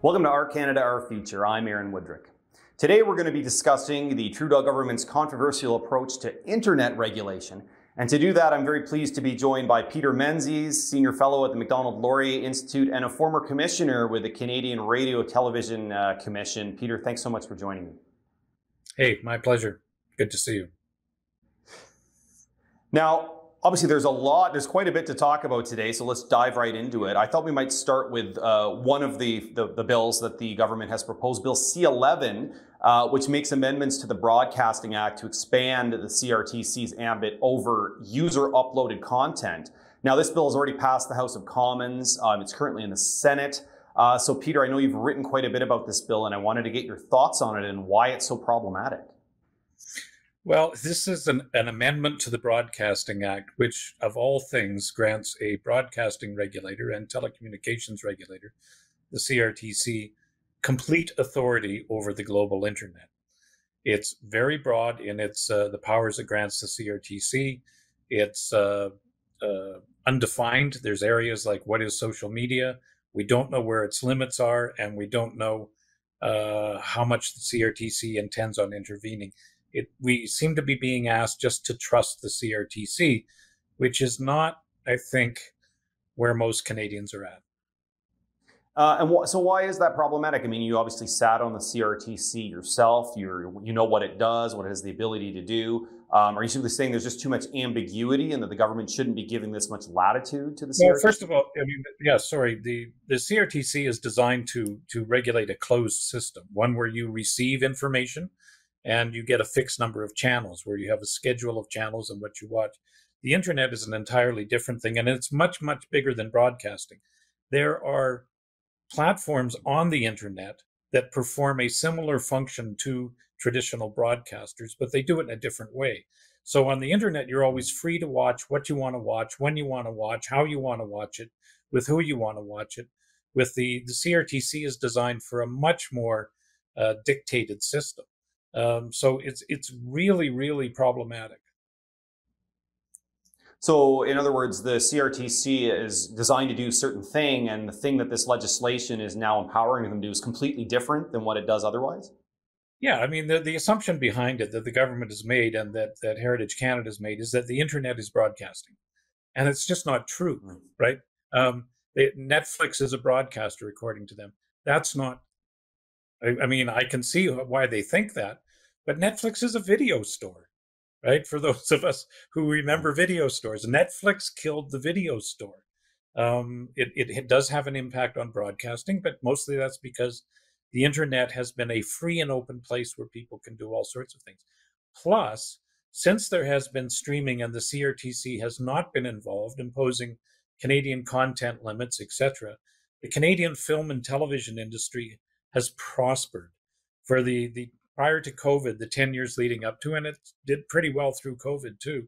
Welcome to Our Canada, Our Future. I'm Aaron Woodrick. Today we're going to be discussing the Trudeau government's controversial approach to internet regulation. And to do that, I'm very pleased to be joined by Peter Menzies, Senior Fellow at the Macdonald-Laurier Institute and a former Commissioner with the Canadian Radio Television Commission. Peter, thanks so much for joining me. Hey, my pleasure. Good to see you. Now, obviously, there's quite a bit to talk about today, so let's dive right into it. I thought we might start with one of the bills that the government has proposed, Bill C-11, which makes amendments to the Broadcasting Act to expand the CRTC's ambit over user-uploaded content. Now, this bill has already passed the House of Commons. It's currently in the Senate. So, Peter, I know you've written quite a bit about this bill, and I wanted to get your thoughts on it and why it's so problematic. Well, this is an amendment to the Broadcasting Act, which, of all things, grants a broadcasting regulator and telecommunications regulator, the CRTC, complete authority over the global internet. It's very broad in its the powers it grants the CRTC. It's undefined. There's areas like what is social media. We don't know where its limits are, and we don't know how much the CRTC intends on intervening. We seem to be being asked just to trust the CRTC, which is not, I think, where most Canadians are at. So why is that problematic? I mean, you obviously sat on the CRTC yourself. You know what it does, what it has the ability to do. Are you simply saying there's just too much ambiguity and that the government shouldn't be giving this much latitude to the CRTC? Well, first of all, I mean, yeah, sorry. The CRTC is designed to regulate a closed system, one where you receive information and you get a fixed number of channels, where you have a schedule of channels and what you watch. The internet is an entirely different thing, and it's much, much bigger than broadcasting. There are platforms on the internet that perform a similar function to traditional broadcasters, but they do it in a different way. So on the internet, you're always free to watch what you want to watch, when you want to watch, how you want to watch it, with who you want to watch it. With the CRTC is designed for a much more dictated system. So it's really, really problematic. So, in other words, the CRTC is designed to do a certain thing, and the thing that this legislation is now empowering them to do is completely different than what it does otherwise? Yeah, I mean, the assumption behind it that the government has made and that Heritage Canada has made is that the internet is broadcasting. And it's just not true, right? Netflix is a broadcaster, according to them. That's not, I mean, I can see why they think that, but Netflix is a video store, right? For those of us who remember video stores, Netflix killed the video store. It does have an impact on broadcasting, but mostly that's because the internet has been a free and open place where people can do all sorts of things. Plus, since there has been streaming and the CRTC has not been involved imposing Canadian content limits, etc., the Canadian film and television industry has prospered. For the prior to COVID, the 10 years leading up to, and it did pretty well through COVID too,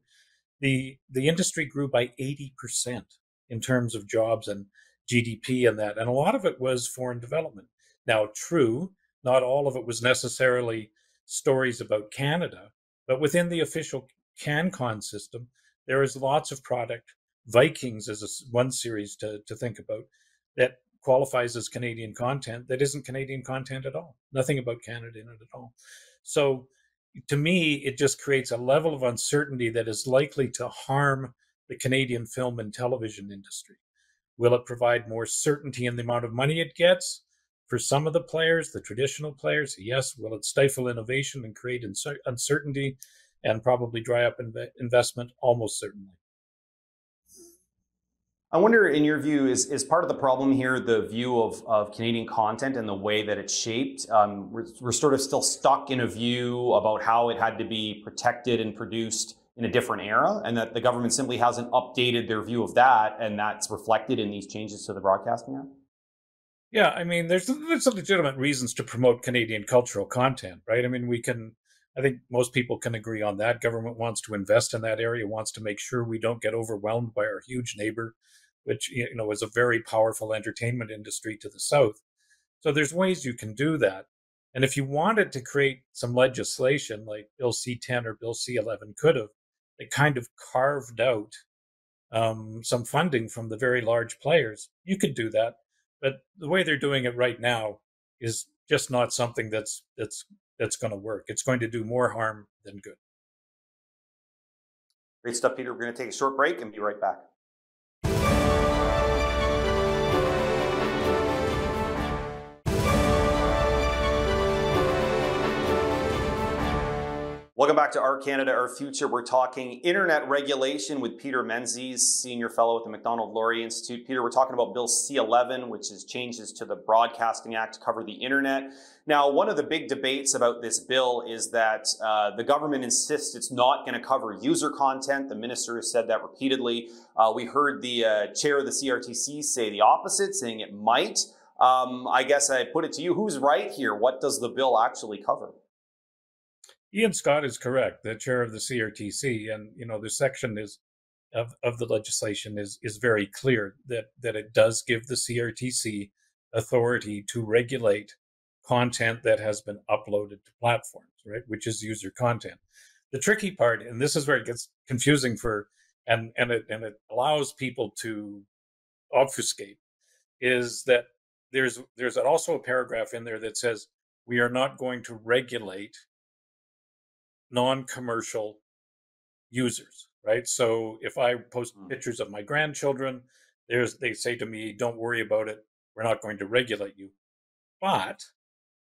the industry grew by 80% in terms of jobs and GDP and that. And a lot of it was foreign development. Now, true, not all of it was necessarily stories about Canada, but within the official CanCon system, there is lots of product. Vikings is one series to think about that qualifies as Canadian content that isn't Canadian content at all. Nothing about Canada in it at all. So to me, it just creates a level of uncertainty that is likely to harm the Canadian film and television industry. Will it provide more certainty in the amount of money it gets? For some of the players, the traditional players, yes. Will it stifle innovation and create uncertainty and probably dry up investment? Almost certainly. I wonder, in your view, is part of the problem here the view of Canadian content and the way that it's shaped? We're sort of still stuck in a view about how it had to be protected and produced in a different era, and that the government simply hasn't updated their view of that, and that's reflected in these changes to the Broadcasting Act? Yeah, I mean, there's legitimate reasons to promote Canadian cultural content, right? I mean, I think most people can agree on that. Government wants to invest in that area, wants to make sure we don't get overwhelmed by our huge neighbor, which, is a very powerful entertainment industry to the south. So there's ways you can do that. And if you wanted to create some legislation like Bill C-10 or Bill C-11 could have, it kind of carved out some funding from the very large players, you could do that. But the way they're doing it right now is just not something that's going to work. It's going to do more harm than good. Great stuff, Peter. We're going to take a short break and be right back. Welcome back to Our Canada, Our Future. We're talking internet regulation with Peter Menzies, Senior Fellow at the Macdonald-Laurier Institute. Peter, we're talking about Bill C-11, which is changes to the Broadcasting Act to cover the internet. Now, one of the big debates about this bill is that the government insists it's not going to cover user content. The minister has said that repeatedly. We heard the chair of the CRTC say the opposite, saying it might. I guess I put it to you, who's right here? What does the bill actually cover? Ian Scott is correct, the chair of the CRTC, and the section of the legislation is very clear that it does give the CRTC authority to regulate content that has been uploaded to platforms, right, which is user content. The tricky part, and this is where it gets confusing and it allows people to obfuscate, is that there's also a paragraph in there that says we are not going to regulate non-commercial users, right? So if I post pictures of my grandchildren, they say to me, don't worry about it, we're not going to regulate you. But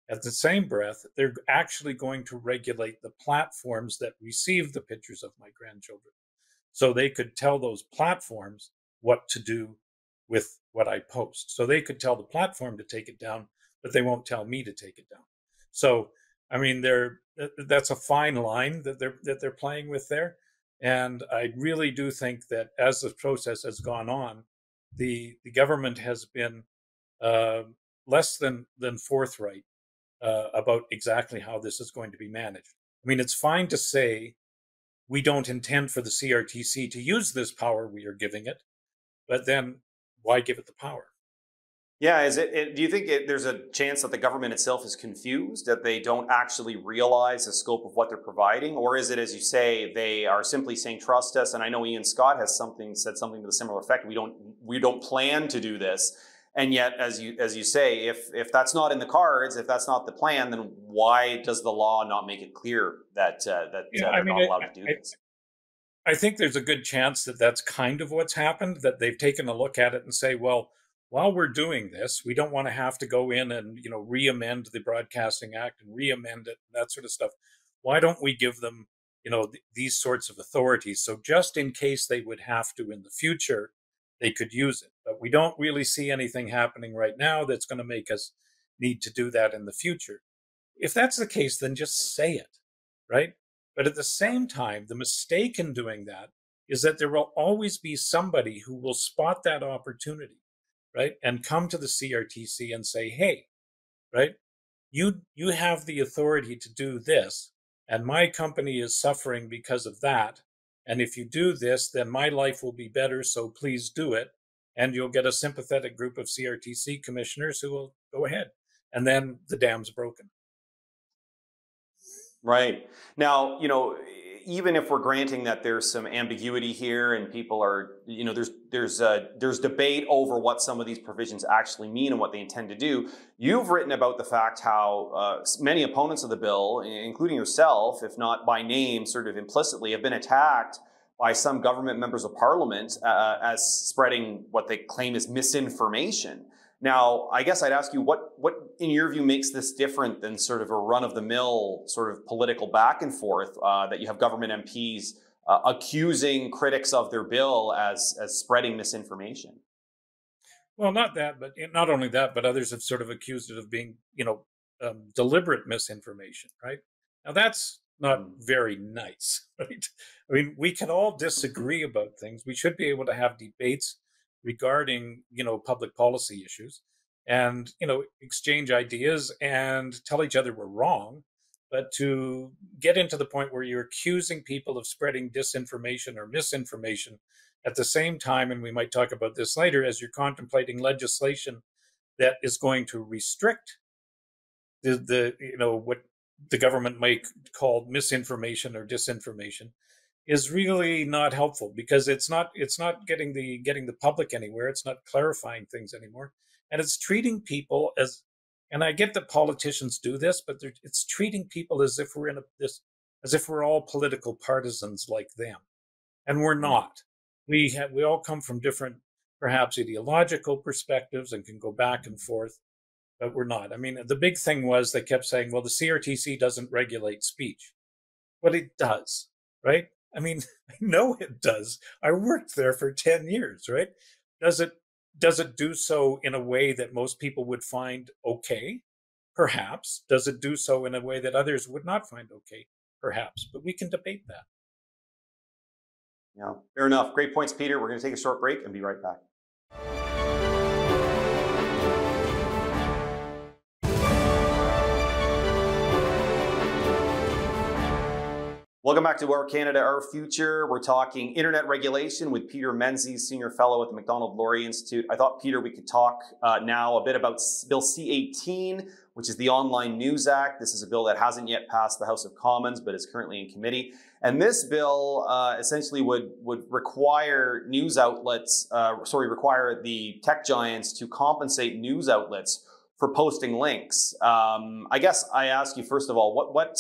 at the same breath, they're actually going to regulate the platforms that receive the pictures of my grandchildren. So they could tell those platforms what to do with what I post. So they could tell the platform to take it down, but they won't tell me to take it down. So I mean, that's a fine line that they're playing with there, and I really do think that as the process has gone on, the government has been less than forthright about exactly how this is going to be managed. I mean, it's fine to say we don't intend for the CRTC to use this power we are giving it, but then why give it the power? Yeah, do you think there's a chance that the government itself is confused, that they don't actually realize the scope of what they're providing? Or is it, as you say, they are simply saying, trust us? And I know Ian Scott has said something to the similar effect. We don't plan to do this. And yet, as you say, if that's not in the cards, if that's not the plan, then why does the law not make it clear that they're not allowed to do this? I think there's a good chance that that's kind of what's happened, that they've taken a look at it and say, well, while we're doing this, we don't want to have to go in and, re-amend the Broadcasting Act and re-amend it and that sort of stuff. Why don't we give them, these sorts of authorities? So just in case they would have to in the future, they could use it. But we don't really see anything happening right now that's going to make us need to do that in the future. If that's the case, then just say it, right? But at the same time, the mistake in doing that is that there will always be somebody who will spot that opportunity, right, and come to the CRTC and say, hey, right, you have the authority to do this, and my company is suffering because of that. And if you do this, then my life will be better, so please do it. And you'll get a sympathetic group of CRTC commissioners who will go ahead. And then the dam's broken. Right. Now, even if we're granting that there's some ambiguity here and people are, there's debate over what some of these provisions actually mean and what they intend to do. You've written about the fact how many opponents of the bill, including yourself, if not by name, sort of implicitly, have been attacked by some government members of parliament as spreading what they claim is misinformation. Now, I guess I'd ask you, what in your view makes this different than sort of a run-of-the-mill sort of political back and forth that you have government MPs accusing critics of their bill as spreading misinformation? Well, not only that, but others have sort of accused it of being, deliberate misinformation, right? Now, that's not very nice, right? I mean, we can all disagree about things. We should be able to have debates regarding, public policy issues and, exchange ideas and tell each other we're wrong. But to get into the point where you're accusing people of spreading disinformation or misinformation at the same time, and we might talk about this later, as you're contemplating legislation that is going to restrict what the government might call misinformation or disinformation, is really not helpful, because it's not getting the public anywhere. It's not clarifying things anymore, and it's treating people as And I get that politicians do this, but it's treating people as if we're as if we're all political partisans like them, and we're not. We all come from different, perhaps ideological perspectives, and can go back and forth, but we're not. I mean, the big thing was they kept saying, well, the CRTC doesn't regulate speech. But it does, right? I mean, I know it does. I worked there for 10 years, right? Does it do so in a way that most people would find okay? Perhaps. Does it do so in a way that others would not find okay? Perhaps. But we can debate that. Yeah, fair enough. Great points, Peter. We're going to take a short break and be right back. Welcome back to Our Canada, Our Future. We're talking internet regulation with Peter Menzies, Senior Fellow at the Macdonald-Laurier Institute. I thought, Peter, we could talk now a bit about Bill C-18, which is the Online News Act. This is a bill that hasn't yet passed the House of Commons, but is currently in committee. And this bill essentially would require news outlets, require the tech giants to compensate news outlets for posting links. I guess I ask you, first of all, what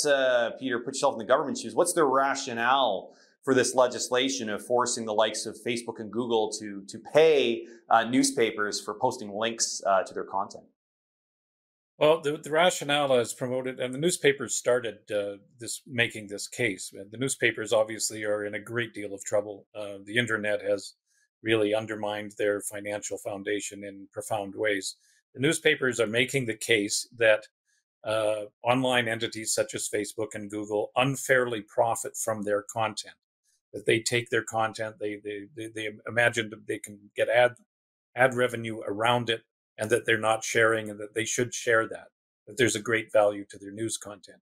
Peter, put yourself in the government's shoes, what's the rationale for this legislation of forcing the likes of Facebook and Google to pay newspapers for posting links to their content? Well, the rationale is promoted, and the newspapers started making this case. The newspapers obviously are in a great deal of trouble. The internet has really undermined their financial foundation in profound ways. The newspapers are making the case that online entities such as Facebook and Google unfairly profit from their content. That they take their content, they imagine that they can get ad revenue around it, and that they're not sharing, and that they should share that there's a great value to their news content.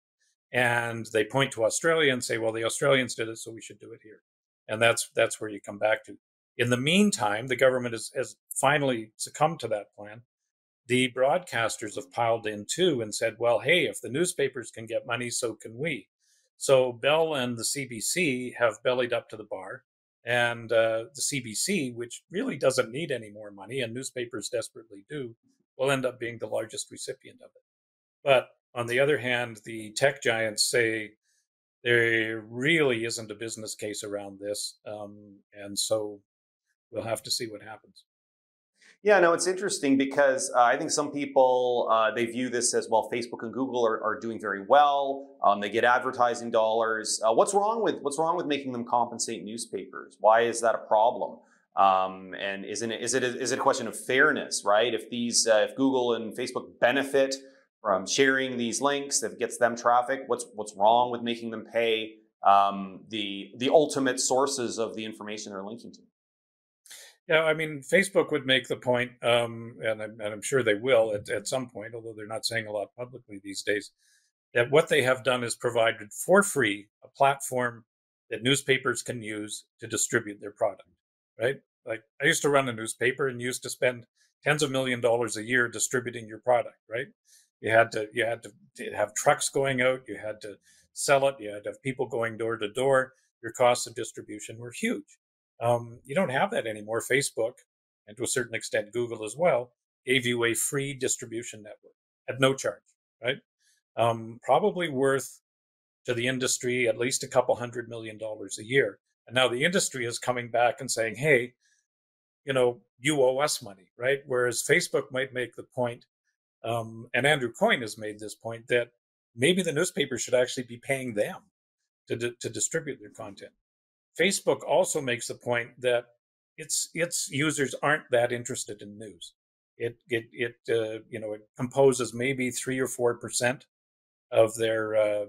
And they point to Australia and say, well, the Australians did it, so we should do it here. And that's where you come back to. In the meantime, the government has finally succumbed to that plan. The broadcasters have piled in too and said, well, hey, if the newspapers can get money, so can we. So Bell and the CBC have bellied up to the bar. And the CBC, which really doesn't need any more money, and newspapers desperately do, will end up being the largest recipient of it. But on the other hand, the tech giants say there really isn't a business case around this. And so we'll have to see what happens. Yeah, no, it's interesting because I think some people, they view this as, well, Facebook and Google are doing very well. They get advertising dollars. What's wrong with making them compensate newspapers? Why is that a problem? And is it a question of fairness, right? If Google and Facebook benefit from sharing these links, if it gets them traffic, what's wrong with making them pay the ultimate sources of the information they're linking to? Yeah, I mean, Facebook would make the point, and I'm sure they will at some point, although they're not saying a lot publicly these days, that what they have done is provided for free a platform that newspapers can use to distribute their product, right? Like, I used to run a newspaper and used to spend tens of $millions a year distributing your product, right? You had to have trucks going out, you had to sell it, you had to have people going door to door. Your costs of distribution were huge. You don't have that anymore. Facebook, and to a certain extent Google as well, gave you a free distribution network at no charge, right? Probably worth to the industry at least a couple $100 million a year. And now the industry is coming back and saying, hey, you owe us money, right? Whereas Facebook might make the point, and Andrew Coyne has made this point, that maybe the newspaper should actually be paying them to distribute their content. Facebook also makes the point that its users aren't that interested in news. It composes maybe 3 or 4% of their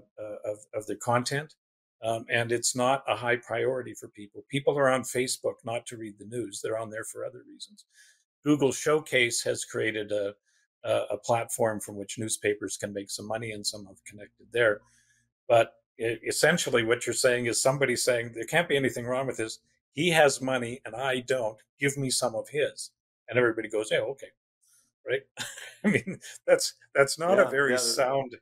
content, and it's not a high priority for people. People are on Facebook not to read the news; they're on there for other reasons. Google Showcase has created a platform from which newspapers can make some money, and some have connected there, but essentially what you're saying is somebody saying there can't be anything wrong with this. He has money and I don't. Give me some of his. And everybody goes, yeah, okay. Right? I mean, that's not a very sound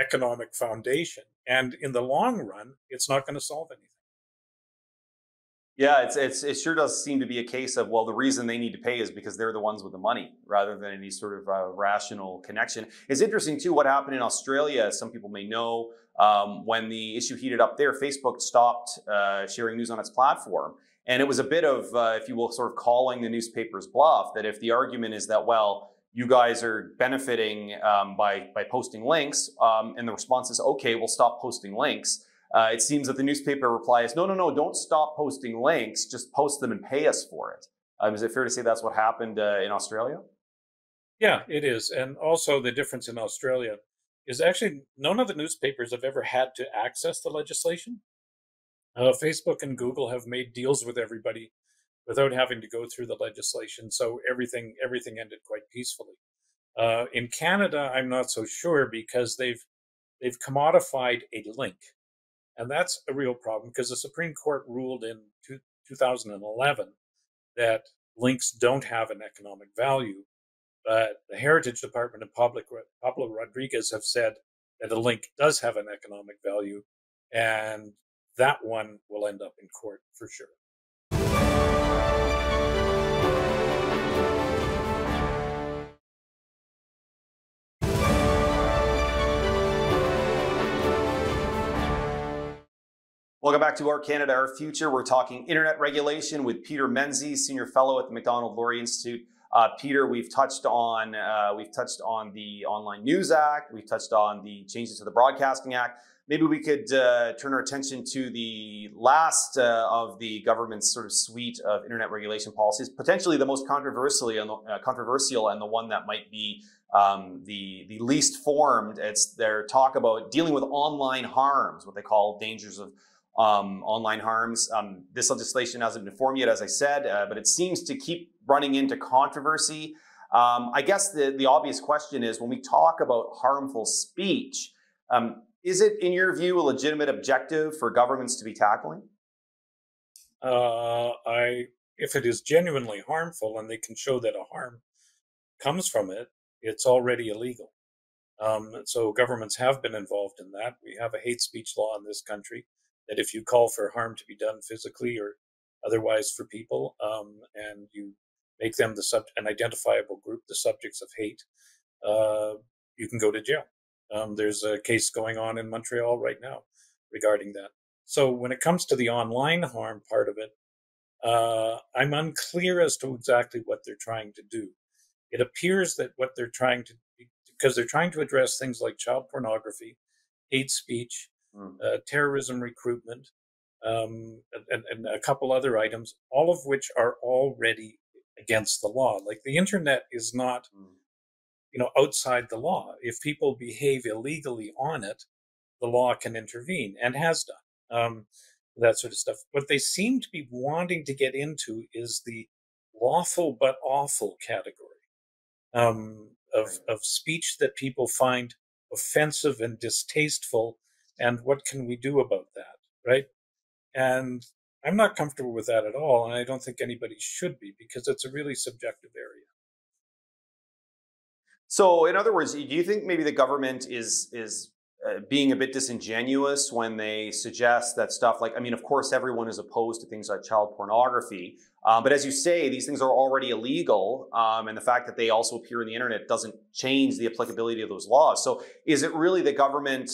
economic foundation. And in the long run, it's not going to solve anything. Yeah, it sure does seem to be a case of, well, the reason they need to pay is because they're the ones with the money, rather than any sort of rational connection. It's interesting too what happened in Australia, as some people may know. When the issue heated up there, Facebook stopped sharing news on its platform, and it was a bit of, if you will, sort of calling the newspaper's bluff. That if the argument is that, well, you guys are benefiting by posting links, and the response is, okay, we'll stop posting links. It seems that the newspaper reply is, no, no, no, don't stop posting links, just post them and pay us for it. Is it fair to say that's what happened in Australia? Yeah, it is. And also, the difference in Australia is actually none of the newspapers have ever had to access the legislation. Facebook and Google have made deals with everybody without having to go through the legislation, so everything ended quite peacefully. In Canada, I'm not so sure because they've commodified a link. And that's a real problem because the Supreme Court ruled in 2011 that links don't have an economic value. But the Heritage Department and Pablo Rodriguez have said that a link does have an economic value, and that one will end up in court for sure. Welcome back to Our Canada, Our Future. We're talking internet regulation with Peter Menzies, Senior Fellow at the Macdonald-Laurier Institute. Peter, we've touched on the Online News Act. We've touched on the changes to the Broadcasting Act. Maybe we could turn our attention to the last of the government's sort of suite of internet regulation policies, potentially the most controversial and the one that might be the least formed. It's their talk about dealing with online harms, what they call dangers of online harms. This legislation hasn't been formed yet, as I said, but it seems to keep running into controversy. I guess the obvious question is, when we talk about harmful speech, is it, in your view, a legitimate objective for governments to be tackling? If it is genuinely harmful and they can show that a harm comes from it, it's already illegal. So governments have been involved in that. We have a hate speech law in this country that if you call for harm to be done physically or otherwise for people, and you make them an identifiable group, the subjects of hate, you can go to jail. There's a case going on in Montreal right now regarding that. So when it comes to the online harm part of it, I'm unclear as to exactly what they're trying to do. It appears that what they're trying to, because they're trying to address things like child pornography, hate speech, terrorism recruitment, and a couple other items, all of which are already against the law. Like the internet is not, outside the law. If people behave illegally on it, the law can intervene and has done. That sort of stuff. What they seem to be wanting to get into is the lawful but awful category of speech that people find offensive and distasteful, and what can we do about that, right? And I'm not comfortable with that at all, and I don't think anybody should be, because it's a really subjective area. So, in other words, do you think maybe the government is being a bit disingenuous when they suggest that stuff like, I mean, of course, everyone is opposed to things like child pornography, but as you say, these things are already illegal, and the fact that they also appear on the internet doesn't change the applicability of those laws. So is it really the government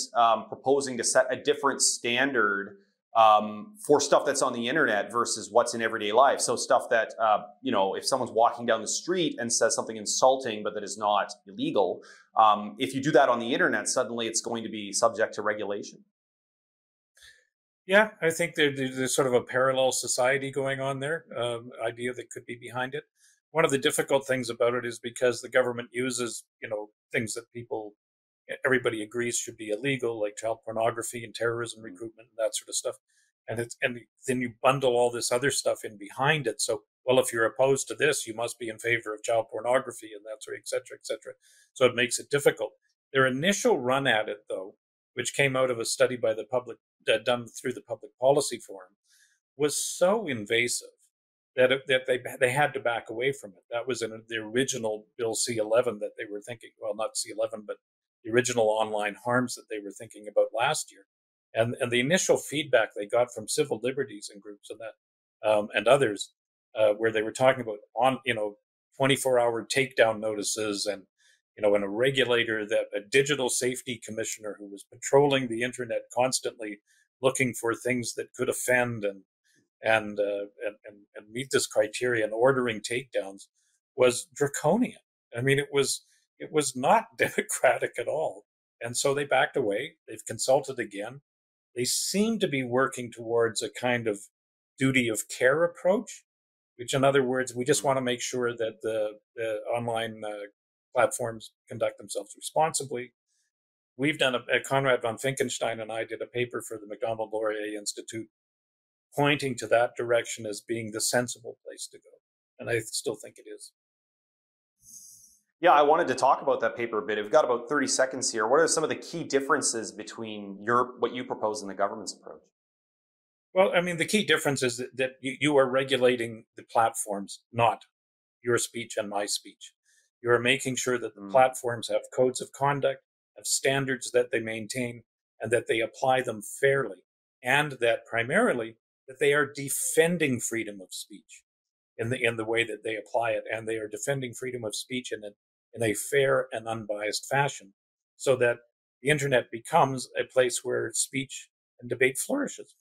proposing to set a different standard for stuff that's on the internet versus what's in everyday life? So stuff that, if someone's walking down the street and says something insulting, but that is not illegal, if you do that on the internet, suddenly it's going to be subject to regulation. Yeah, I think there's sort of a parallel society going on there, idea that could be behind it. One of the difficult things about it is because the government uses, things that everybody agrees should be illegal, like child pornography and terrorism recruitment and that sort of stuff. And then you bundle all this other stuff in behind it. So, well, if you're opposed to this, you must be in favor of child pornography and that sort of, et cetera, et cetera. So it makes it difficult. Their initial run at it, though, which came out of a study by the public, done through the Public Policy Forum, was so invasive that they had to back away from it. That was in the original Bill C-11 that they were thinking, well, not C-11, but the original online harms that they were thinking about last year. And the initial feedback they got from civil liberties and groups and that and others, where they were talking about 24-hour takedown notices, and and a regulator, that a digital safety commissioner who was patrolling the internet constantly, looking for things that could offend and meet this criteria, and ordering takedowns, was draconian. I mean, it was not democratic at all. And so they backed away. They've consulted again. They seem to be working towards a kind of duty of care approach, which, in other words, we just want to make sure that the online platforms conduct themselves responsibly. We've done Conrad von Finkenstein and I did a paper for the Macdonald-Laurier Institute pointing to that direction as being the sensible place to go. And I still think it is. Yeah, I wanted to talk about that paper a bit. We've got about 30 seconds here. What are some of the key differences between what you propose and the government's approach? Well, I mean, the key difference is that you are regulating the platforms, not your speech and my speech. You are making sure that the platforms have codes of conduct, have standards that they maintain, and that they apply them fairly, and that primarily that they are defending freedom of speech in the way that they apply it, and they are defending freedom of speech in a fair and unbiased fashion, so that the internet becomes a place where speech and debate flourishes.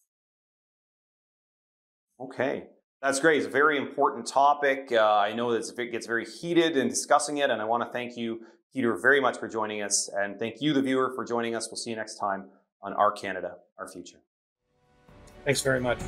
Okay, that's great. It's a very important topic. I know that it gets very heated in discussing it, and I want to thank you, Peter, very much for joining us, and thank you, the viewer, for joining us. We'll see you next time on Our Canada, Our Future. Thanks very much.